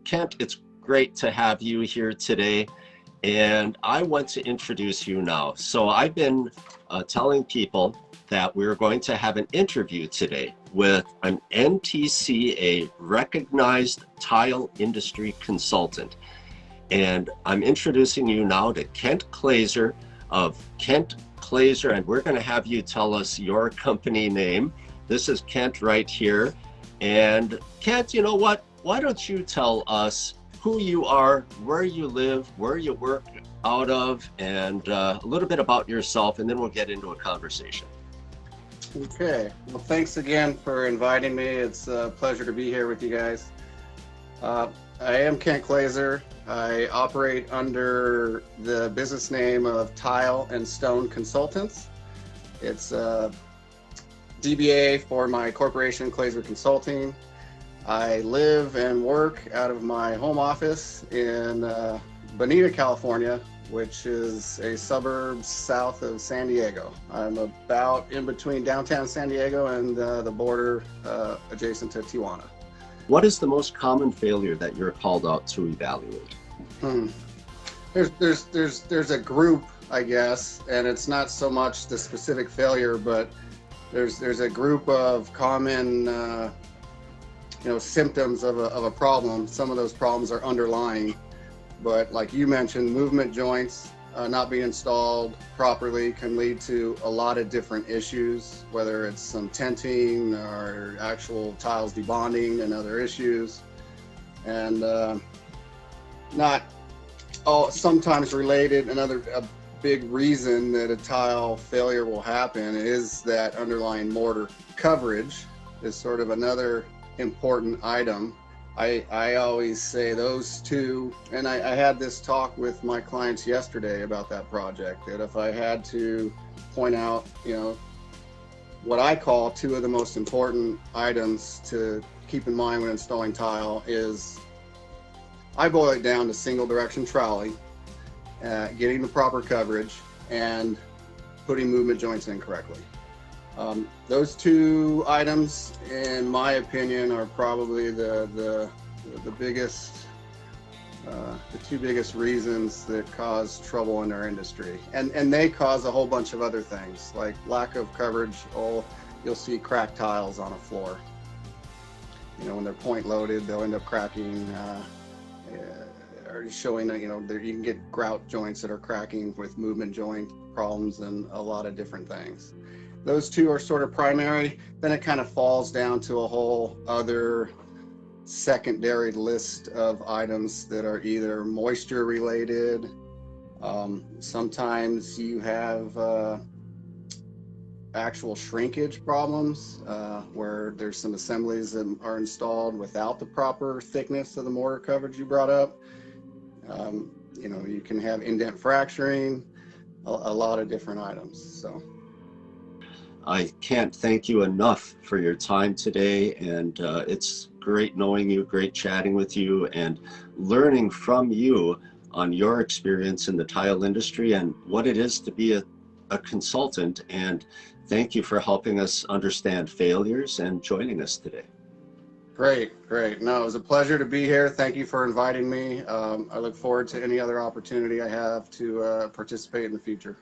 Kent, it's great to have you here today. And I want to introduce you now. So I've been telling people that we're going to have an interview today with an NTCA recognized tile industry consultant. And I'm introducing you now to Kent Klaser of Kent Klaser, and we're going to have you tell us your company name. This is Kent right here. And Kent, you know what? Why don't you tell us who you are, where you live, where you work out of, and a little bit about yourself, and then we'll get into a conversation. Okay. Well, thanks again for inviting me. It's a pleasure to be here with you guys. I am Kent Klaser. I operate under the business name of Tile and Stone Consultants. It's a DBA for my corporation, Klaser Consulting. I live and work out of my home office in Bonita, California, which is a suburb south of San Diego. I'm about in between downtown San Diego and the border adjacent to Tijuana. What is the most common failure that you're called out to evaluate? There's a group, I guess, and it's not so much the specific failure, but there's a group of common symptoms of a problem. Some of those problems are underlying, but like you mentioned, movement joints not being installed properly can lead to a lot of different issues, whether it's some tenting or actual tiles debonding and other issues. And not all sometimes related. A big reason that a tile failure will happen is that underlying mortar coverage is sort of another important item. I always say those two, and I had this talk with my clients yesterday about that project, that if I had to point out, what I call two of the most important items to keep in mind when installing tile is, I boil it down to single direction trolley, getting the proper coverage, and putting movement joints in correctly. Those two items, in my opinion, are probably the biggest, the two biggest reasons that cause trouble in our industry. And they cause a whole bunch of other things, like lack of coverage. You'll see cracked tiles on a floor. When they're point loaded, they'll end up cracking, or showing that, you can get grout joints that are cracking with movement joint problems and a lot of different things. Those two are sort of primary. Then it kind of falls down to a whole other secondary list of items that are either moisture related. Sometimes you have actual shrinkage problems where there's some assemblies that are installed without the proper thickness of the mortar coverage you brought up. You can have indent fracturing, a lot of different items. So I can't thank you enough for your time today, and it's great knowing you, great chatting with you, and learning from you on your experience in the tile industry and what it is to be a consultant. And thank you for helping us understand failures and joining us today. Great. No, it was a pleasure to be here. Thank you for inviting me. I look forward to any other opportunity I have to participate in the future.